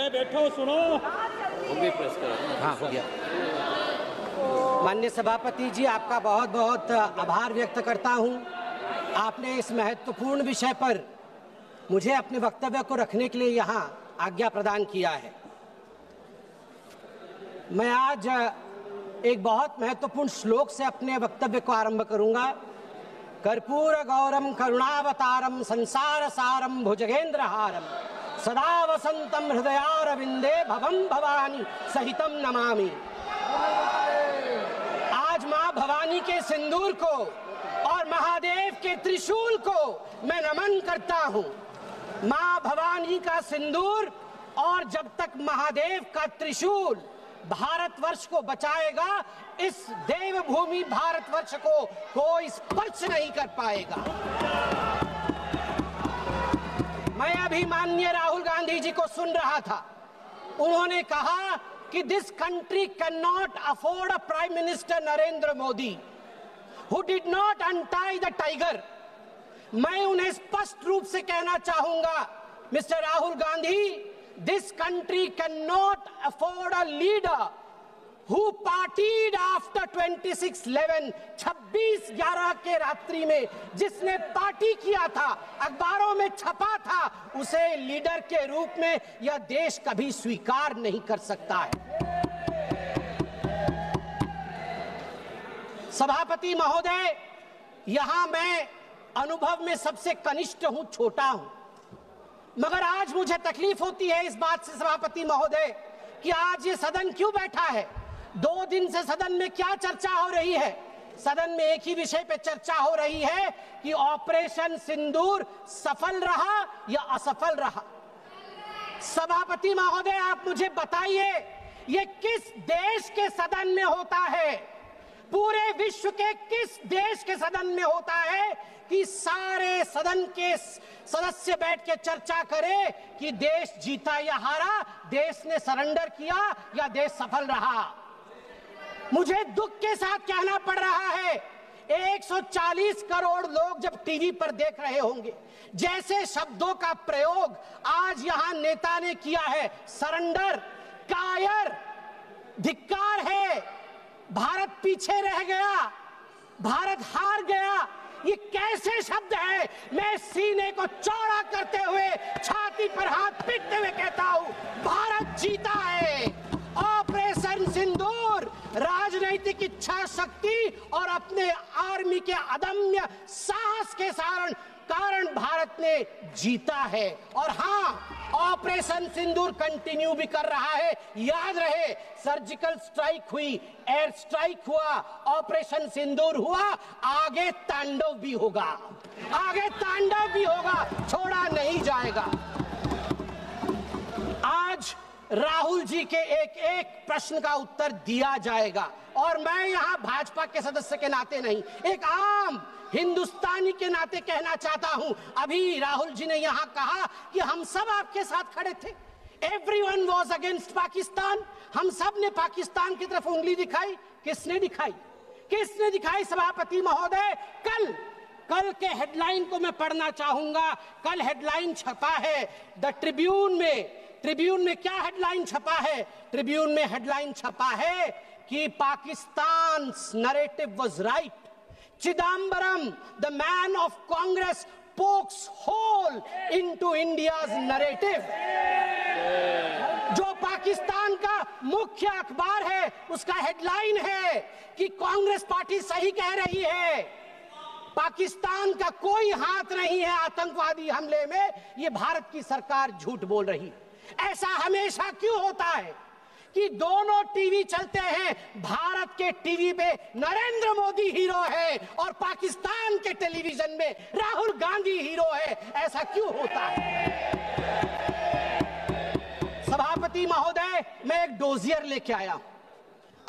अरे बैठो सुनो। हाँ, हो गया। माननीय सभापति जी, आपका बहुत बहुत आभार व्यक्त करता हूं। आपने इस महत्वपूर्ण विषय पर मुझे अपने वक्तव्य को रखने के लिए यहाँ आज्ञा प्रदान किया है। मैं आज एक बहुत महत्वपूर्ण श्लोक से अपने वक्तव्य को आरंभ करूंगा। कर्पूर गौरम करुणावतारम संसार सारम भुजगेंद्रहारम सदा वसंतम हृदयारविंदे भवम भवानी सहितम नमामि। आज मां भवानी के सिंदूर को और महादेव के त्रिशूल को मैं नमन करता हूं। मां भवानी का सिंदूर और जब तक महादेव का त्रिशूल भारतवर्ष को बचाएगा, इस देवभूमि भारतवर्ष को कोई स्पर्श नहीं कर पाएगा। मैं अभी माननीय राहुल गांधी जी को सुन रहा था। उन्होंने कहा कि this country can not afford a prime minister Narendra Modi who did not untie the tiger. मैं उन्हें स्पष्ट रूप से कहना चाहूंगा, mister Rahul Gandhi, this country cannot afford a leader who partied after 26/11, 26/11 के रात्रि में जिसने पार्टी किया था, अखबारों में छपा था, उसे लीडर के रूप में यह देश कभी स्वीकार नहीं कर सकता है। सभापति महोदय, यहां मैं अनुभव में सबसे कनिष्ठ हूं, छोटा हूं, मगर आज मुझे तकलीफ होती है इस बात से सभापति महोदय कि आज ये सदन क्यों बैठा है। 2 दिन से सदन में क्या चर्चा हो रही है? सदन में एक ही विषय पे चर्चा हो रही है कि ऑपरेशन सिंदूर सफल रहा या असफल रहा। सभापति महोदय, आप मुझे बताइए, ये किस देश के सदन में होता है? पूरे विश्व के किस देश के सदन में होता है कि सारे सदन के सदस्य बैठ के चर्चा करे कि देश जीता या हारा, देश ने सरेंडर किया या देश सफल रहा? मुझे दुख के साथ कहना पड़ रहा है, 140 करोड़ लोग जब टीवी पर देख रहे होंगे, जैसे शब्दों का प्रयोग आज यहां नेता ने किया है, सरेंडर, कायर, धिक्कार है, भारत पीछे रह गया, भारत हार गया, ये कैसे शब्द है? मैं सीने को चौड़ा करते हुए, छाती पर हाथ पीटते हुए कहता हूं, भारत जीता है। ऑपरेशन सिंदूर राजनीतिक इच्छा शक्ति और अपने आर्मी के अदम्य साहस के कारण भारत ने जीता है। और हाँ, ऑपरेशन सिंदूर कंटिन्यू भी कर रहा है। याद रहे, सर्जिकल स्ट्राइक हुई, एयर स्ट्राइक हुआ, ऑपरेशन सिंदूर हुआ, आगे तांडव भी होगा, आगे तांडव भी होगा, छोड़ा नहीं जाएगा। आज राहुल जी के एक एक प्रश्न का उत्तर दिया जाएगा और मैं यहां भाजपा के सदस्य के नाते नहीं, एक आम हिंदुस्तानी के नाते कहना चाहता हूं। अभी राहुल जी ने यहां कहा कि हम सब आपके साथ खड़े थे, एवरीवन वाज अगेंस्ट पाकिस्तान, हम सब ने पाकिस्तान की तरफ उंगली दिखाई। किसने दिखाई? किसने दिखाई सभापति महोदय? कल के हेडलाइन को मैं पढ़ना चाहूंगा। कल हेडलाइन छपा है द ट्रिब्यून में। ट्रिब्यून में क्या हेडलाइन छपा है? ट्रिब्यून में हेडलाइन छपा है कि Pakistan narrative was right, Chidambaram the man of Congress pokes hole into India's narrative। जो पाकिस्तान का मुख्य अखबार है, उसका हेडलाइन है कि कांग्रेस पार्टी सही कह रही है, पाकिस्तान का कोई हाथ नहीं है आतंकवादी हमले में, ये भारत की सरकार झूठ बोल रही। ऐसा हमेशा क्यों होता है कि दोनों टीवी चलते हैं, भारत के टीवी पे नरेंद्र मोदी हीरो है और पाकिस्तान के टेलीविजन में राहुल गांधी हीरो है? ऐसा क्यों होता है? सभापति महोदय, मैं एक डोजियर लेके आया।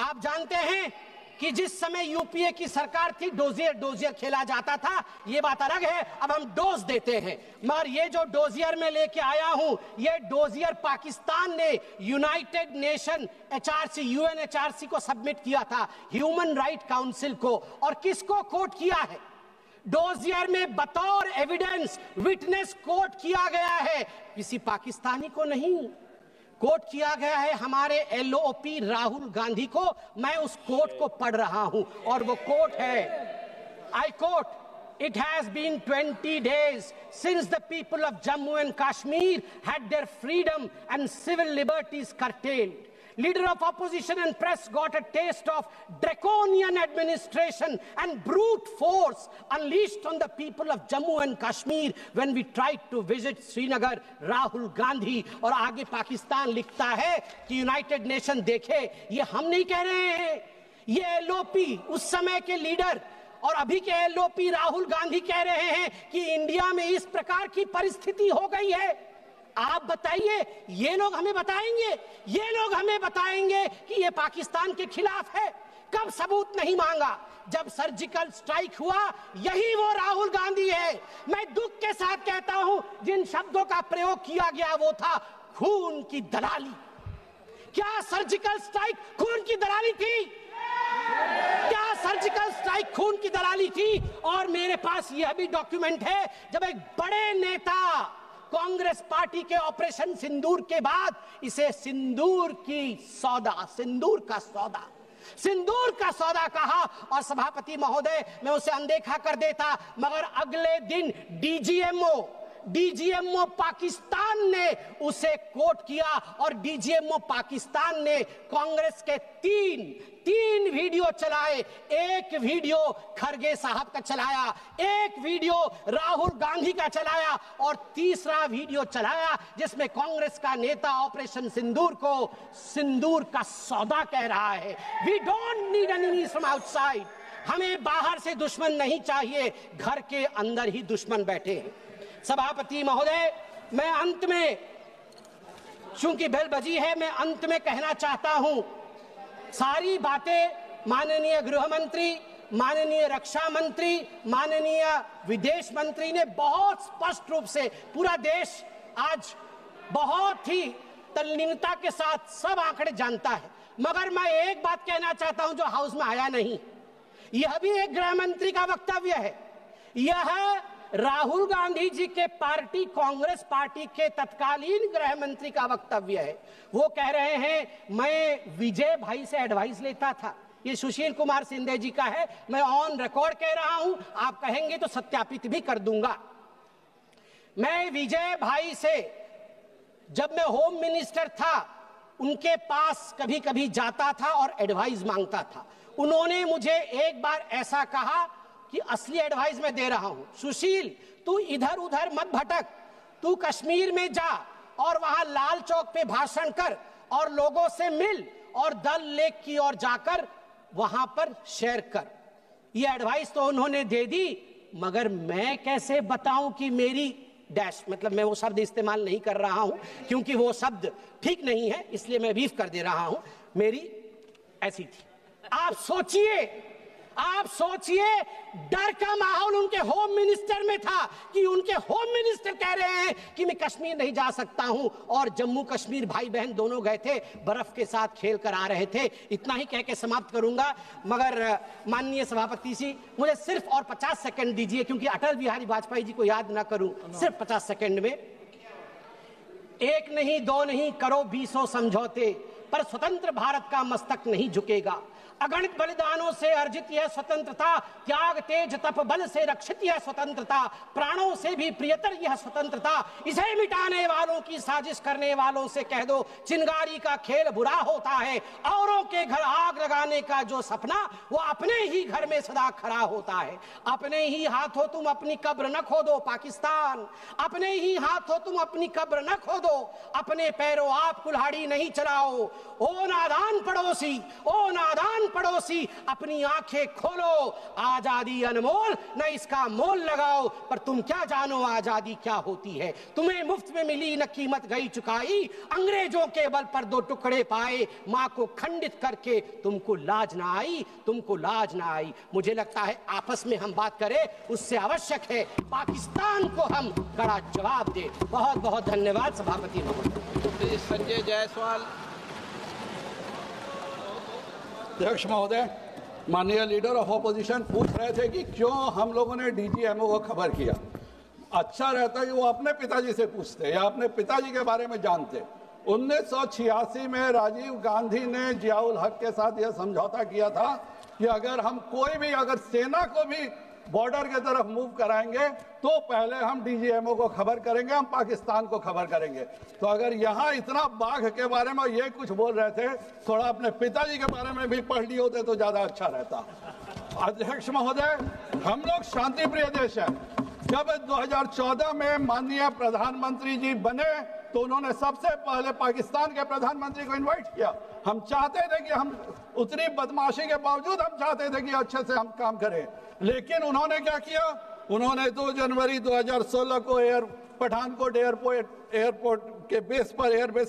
आप जानते हैं कि जिस समय यूपीए की सरकार थी, डोजियर खेला जाता था, ये बात अलग है, अब हम डोज देते हैं। मगर ये जो डोजियर में लेके आया हूं, ये डोजियर पाकिस्तान ने यूनाइटेड नेशन एचआरसी, यूएनएचआरसी को सबमिट किया था, ह्यूमन राइट काउंसिल को। और किसको कोट किया है? डोजियर में बतौर एविडेंस, विटनेस कोट किया गया है, किसी पाकिस्तानी को नहीं, कोट किया गया है हमारे एलओपी राहुल गांधी को। मैं उस कोट को पढ़ रहा हूं और वो कोट है, I quote, "It has been 20 days since the people of Jammu and Kashmir had their freedom and civil liberties curtailed. Leader of opposition and press got a taste of draconian administration and brute force unleashed on the people of Jammu and Kashmir when we tried to visit Srinagar." Rahul Gandhi. और आगे पाकिस्तान लिखता है कि United nation देखे, ये हम नहीं कह रहे हैं, ये एलओपी उस समय के लीडर और अभी के एलओपी राहुल गांधी कह रहे हैं कि इंडिया में इस प्रकार की परिस्थिति हो गई है। आप बताइए, ये लोग हमें बताएंगे, ये लोग हमें बताएंगे कि ये पाकिस्तान के खिलाफ है? कब सबूत नहीं मांगा? जब सर्जिकल स्ट्राइक हुआ, यही वो राहुल गांधी है। मैं दुख के साथ कहता हूं, जिन शब्दों का प्रयोग किया गया वो था खून की दलाली। क्या सर्जिकल स्ट्राइक खून की दलाली थी? क्या सर्जिकल स्ट्राइक खून की दलाली थी? और मेरे पास यह भी डॉक्यूमेंट है, जब एक बड़े नेता कांग्रेस पार्टी के ऑपरेशन सिंदूर के बाद इसे सिंदूर का सौदा कहा और सभापति महोदय मैं उसे अनदेखा कर देता, मगर अगले दिन डीजीएमओ पाकिस्तान ने उसे कोट किया और डीजीएमओ पाकिस्तान ने कांग्रेस के तीन वीडियो चलाए। एक वीडियो खरगे साहब का चलाया, एक वीडियो राहुल गांधी का चलाया और तीसरा वीडियो चलाया जिसमें कांग्रेस का नेता ऑपरेशन सिंदूर को सिंदूर का सौदा कह रहा है। We don't need enemies from outside. हमें बाहर से दुश्मन नहीं चाहिए, घर के अंदर ही दुश्मन बैठे हैं। सभापति महोदय, मैं अंत में, चूंकि बेल बजी है, मैं अंत में कहना चाहता हूं, सारी बातें माननीय गृह मंत्री, माननीय रक्षा मंत्री, माननीय विदेश मंत्री ने बहुत स्पष्ट रूप से, पूरा देश आज बहुत ही तल्लीनता के साथ सब आंकड़े जानता है, मगर मैं एक बात कहना चाहता हूं जो हाउस में आया नहीं। यह भी एक गृह मंत्री का वक्तव्य है, यह राहुल गांधी जी के पार्टी कांग्रेस पार्टी के तत्कालीन गृह मंत्री का वक्तव्य है। वो कह रहे हैं मैं विजय भाई से एडवाइस लेता था। ये सुशील कुमार सिंधे जी का है, मैं ऑन रिकॉर्ड कह रहा हूं, आप कहेंगे तो सत्यापित भी कर दूंगा। मैं विजय भाई से, जब मैं होम मिनिस्टर था, उनके पास कभी कभी जाता था और एडवाइस मांगता था। उन्होंने मुझे एक बार ऐसा कहा कि असली एडवाइस मैं दे रहा हूं, सुशील तू इधर उधर मत भटक, तू कश्मीर में जा और वहां लाल चौक पे भाषण कर और लोगों से मिल और दल लेक की ओर जाकर वहां पर शेयर कर। ये एडवाइस तो उन्होंने दे दी, मगर मैं कैसे बताऊं कि मेरी डैश, मतलब मैं वो शब्द इस्तेमाल नहीं कर रहा हूं क्योंकि वो शब्द ठीक नहीं है, इसलिए मैं बीफ कर दे रहा हूं, मेरी ऐसी थी। आप सोचिए डर का माहौल उनके होम मिनिस्टर में था कि उनके होम मिनिस्टर कह रहे हैं कि मैं कश्मीर नहीं जा सकता हूं, और जम्मू कश्मीर भाई बहन दोनों गए थे, बर्फ के साथ खेल कर आ रहे थे। इतना ही कह के समाप्त करूंगा, मगर माननीय सभापति जी मुझे सिर्फ और 50 सेकंड दीजिए, क्योंकि अटल बिहारी वाजपेयी जी को याद ना करूं, सिर्फ 50 सेकंड में। एक नहीं दो नहीं करो 20 समझौते, पर स्वतंत्र भारत का मस्तक नहीं झुकेगा। अगणित बलिदानों से अर्जित यह स्वतंत्रता, त्याग तेज तप बल से रक्षित यह स्वतंत्रता, प्राणों से भी प्रियतर यह स्वतंत्रता। इसे मिटाने वालों की साजिश करने वालों से कह दो, चिंगारी का खेल बुरा होता है। औरों के घर आग लगाने का जो सपना, वो अपने ही घर में सदा खड़ा होता है। अपने ही हाथों तुम अपनी कब्र न खोदो पाकिस्तान, अपने ही हाथों तुम अपनी कब्र न खोदो, अपने पैरों आप कुल्हाड़ी नहीं चलाओ। ओ नादान पड़ोसी, ओ नादान पड़ोसी, अपनी आंखें खोलो, आजादी अनमोल, न इसका मोल लगाओ। पर तुम क्या जानो आजादी क्या होती है, तुम्हें मुफ्त में मिली न कीमत गई चुकाई। अंग्रेजों के बल पर 2 टुकड़े पाए, मां को खंडित करके तुमको लाज ना आई, तुमको लाज ना आई। मुझे लगता है आपस में हम बात करें, उससे आवश्यक है पाकिस्तान को हम कड़ा जवाब दे। बहुत बहुत धन्यवाद सभापति महोदय। संजय जायसवाल। अध्यक्ष महोदय, माननीय लीडर ऑफ ऑपोजिशन पूछ रहे थे कि क्यों हम लोगों ने डीजीएमओ को खबर किया। अच्छा रहता कि वो अपने पिताजी से पूछते या अपने पिताजी के बारे में जानते। 1986 में राजीव गांधी ने जियाउल हक के साथ यह समझौता किया था कि अगर हम अगर सेना को भी बॉर्डर की तरफ मूव कराएंगे तो पहले हम डीजीएमओ को खबर करेंगे, हम पाकिस्तान को खबर करेंगे। तो अगर यहाँ इतना बाघ के बारे में ये कुछ बोल रहे थे, थोड़ा अपने पिताजी के बारे में भी पढ़ लिए होते तो ज्यादा अच्छा रहता। अध्यक्ष महोदय, हम लोग शांति प्रिय देश है। जब 2014 में माननीय प्रधानमंत्री जी बने तो उन्होंने सबसे पहले पाकिस्तान के प्रधानमंत्री को इनवाइट किया। हम चाहते थे कि हम उतनी बदमाशी के बावजूद हम चाहते थे कि अच्छे से हम काम करें, लेकिन उन्होंने क्या किया? उन्होंने 2 जनवरी 2016 को पठानकोट एयरपोर्ट के बेस पर एयरबेस